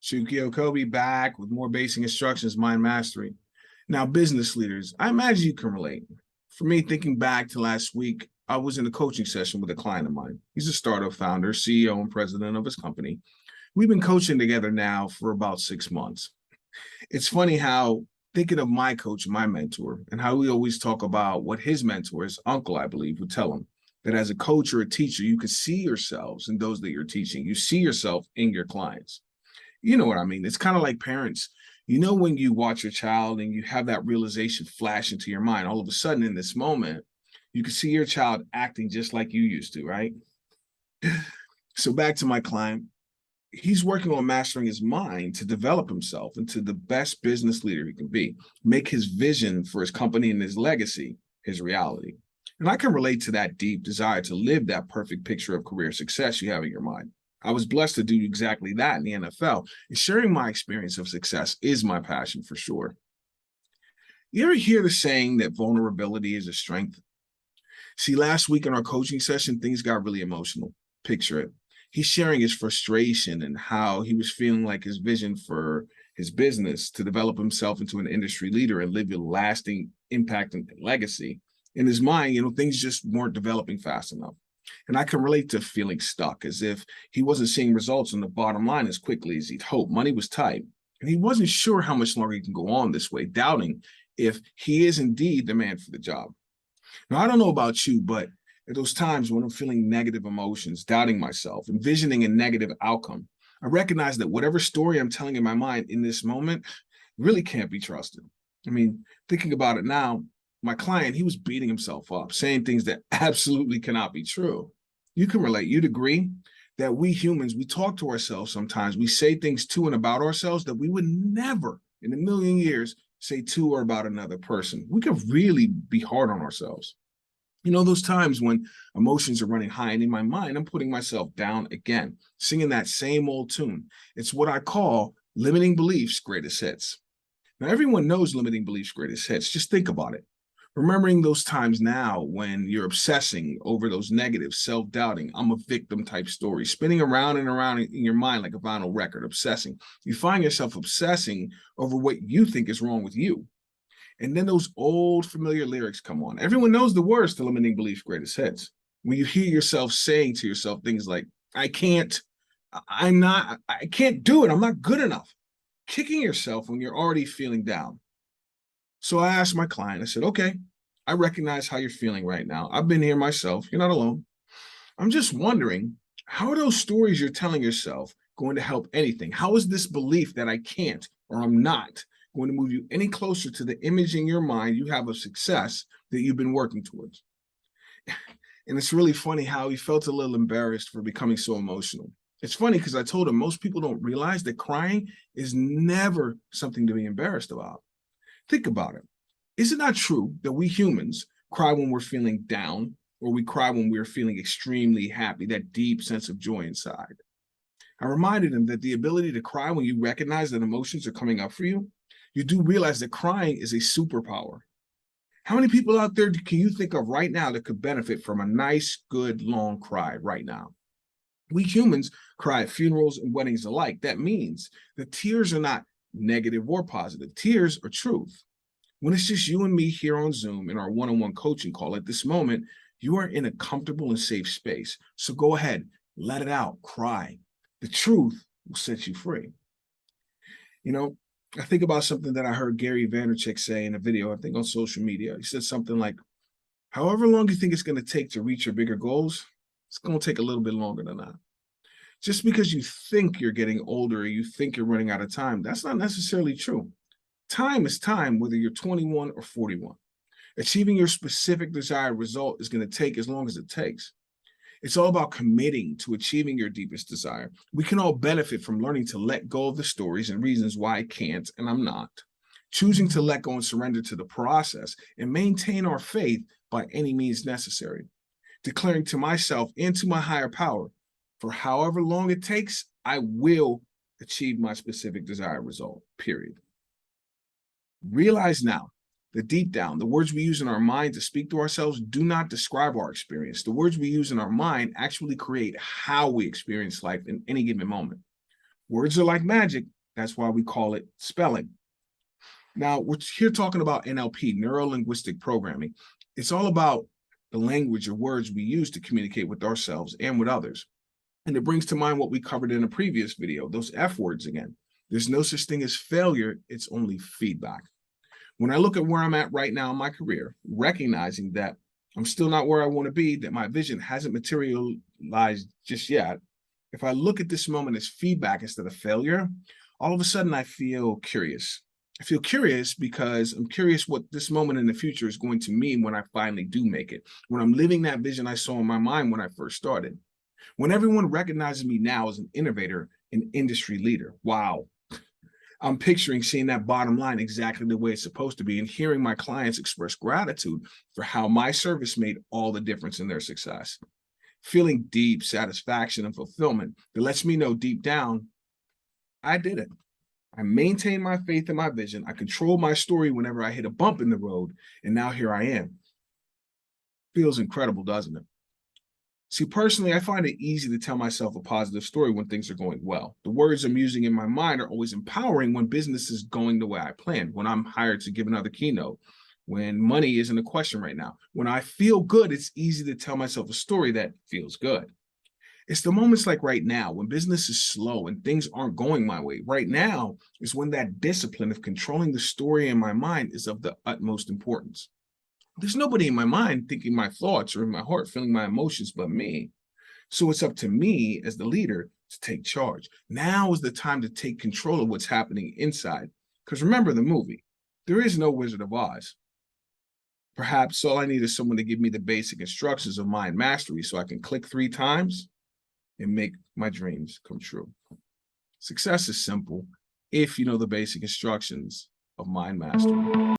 Chukky Okobi back with more basic instructions, mind mastery. Now, business leaders, I imagine you can relate. For me, thinking back to last week, I was in a coaching session with a client of mine. He's a startup founder, CEO, and president of his company. We've been coaching together now for about 6 months. It's funny how thinking of my coach, my mentor, and how we always talk about what his mentor, his uncle, I believe, would tell him that as a coach or a teacher, you can see yourselves in those that you're teaching. You see yourself in your clients. You know what I mean? It's kind of like parents. You know, when you watch your child and you have that realization flash into your mind, all of a sudden in this moment, you can see your child acting just like you used to, right? So back to my client. He's working on mastering his mind to develop himself into the best business leader he can be, make his vision for his company and his legacy his reality. And I can relate to that deep desire to live that perfect picture of career success you have in your mind. I was blessed to do exactly that in the NFL, and sharing my experience of success is my passion for sure. You ever hear the saying that vulnerability is a strength? See, last week in our coaching session, things got really emotional. Picture it. He's sharing his frustration and how he was feeling like his vision for his business to develop himself into an industry leader and live a lasting impact and legacy. In his mind, things just weren't developing fast enough. And I can relate to feeling stuck, as if he wasn't seeing results on the bottom line as quickly as he'd hoped. Money was tight, and he wasn't sure how much longer he can go on this way, doubting if he is indeed the man for the job. Now, I don't know about you, but at those times when I'm feeling negative emotions, doubting myself, envisioning a negative outcome, I recognize that whatever story I'm telling in my mind in this moment really can't be trusted. I mean, thinking about it now, my client, he was beating himself up, saying things that absolutely cannot be true. You can relate. You'd agree that we humans, we talk to ourselves sometimes. We say things to and about ourselves that we would never in a million years say to or about another person. We could really be hard on ourselves. Those times when emotions are running high and in my mind, I'm putting myself down again, singing that same old tune. It's what I call limiting beliefs greatest hits. Now, everyone knows limiting beliefs greatest hits. Just think about it. Remembering those times now when you're obsessing over those negative, self-doubting, I'm a victim type stories, spinning around and around in your mind like a vinyl record, obsessing. You find yourself obsessing over what you think is wrong with you. And then those old familiar lyrics come on. Everyone knows the words to limiting belief greatest hits. When you hear yourself saying to yourself things like, I can't do it. I'm not good enough. Kicking yourself when you're already feeling down. So I asked my client, I said, okay, I recognize how you're feeling right now. I've been here myself. You're not alone. I'm just wondering, how are those stories you're telling yourself going to help anything? How is this belief that I can't or I'm not going to move you any closer to the image in your mind you have of success that you've been working towards? And it's really funny how he felt a little embarrassed for becoming so emotional. It's funny because I told him most people don't realize that crying is never something to be embarrassed about. Think about it. Is it not true that we humans cry when we're feeling down, or we cry when we're feeling extremely happy, that deep sense of joy inside? I reminded him that the ability to cry when you recognize that emotions are coming up for you, you do realize that crying is a superpower. How many people out there can you think of right now that could benefit from a nice, good, long cry right now? We humans cry at funerals and weddings alike. That means the tears are not negative or positive. Tears are truth. When it's just you and me here on Zoom in our one-on-one coaching call at this moment, you are in a comfortable and safe space. So go ahead, let it out, cry. The truth will set you free. I think about something that I heard Gary Vaynerchuk say in a video, I think on social media. He said something like, however long you think it's going to take to reach your bigger goals, it's going to take a little bit longer than that. Just because you think you're getting older or you think you're running out of time, that's not necessarily true. Time is time, whether you're 21 or 41. Achieving your specific desired result is going to take as long as it takes. It's all about committing to achieving your deepest desire. We can all benefit from learning to let go of the stories and reasons why I can't and I'm not. Choosing to let go and surrender to the process and maintain our faith by any means necessary. Declaring to myself and to my higher power, for however long it takes, I will achieve my specific desired result, period. Realize now that deep down, the words we use in our mind to speak to ourselves do not describe our experience. The words we use in our mind actually create how we experience life in any given moment. Words are like magic. That's why we call it spelling. Now, we're here talking about NLP, neurolinguistic programming. It's all about the language or words we use to communicate with ourselves and with others. And it brings to mind what we covered in a previous video, those F words again. There's no such thing as failure, it's only feedback. When I look at where I'm at right now in my career, recognizing that I'm still not where I want to be, that my vision hasn't materialized just yet, if I look at this moment as feedback instead of failure, all of a sudden I feel curious. I feel curious because I'm curious what this moment in the future is going to mean when I finally do make it, when I'm living that vision I saw in my mind when I first started. When everyone recognizes me now as an innovator, an industry leader, wow. I'm picturing seeing that bottom line exactly the way it's supposed to be and hearing my clients express gratitude for how my service made all the difference in their success. Feeling deep satisfaction and fulfillment that lets me know deep down, I did it. I maintained my faith in my vision. I controlled my story whenever I hit a bump in the road, and now here I am. Feels incredible, doesn't it? See, personally, I find it easy to tell myself a positive story when things are going well. The words I'm using in my mind are always empowering when business is going the way I planned, when I'm hired to give another keynote, when money isn't a question right now. When I feel good, it's easy to tell myself a story that feels good. It's the moments like right now when business is slow and things aren't going my way. Right now is when that discipline of controlling the story in my mind is of the utmost importance. There's nobody in my mind thinking my thoughts or in my heart feeling my emotions but me. So it's up to me as the leader to take charge. Now is the time to take control of what's happening inside. Because remember the movie, there is no Wizard of Oz. Perhaps all I need is someone to give me the basic instructions of mind mastery so I can click 3 times and make my dreams come true. Success is simple if you know the basic instructions of mind mastery.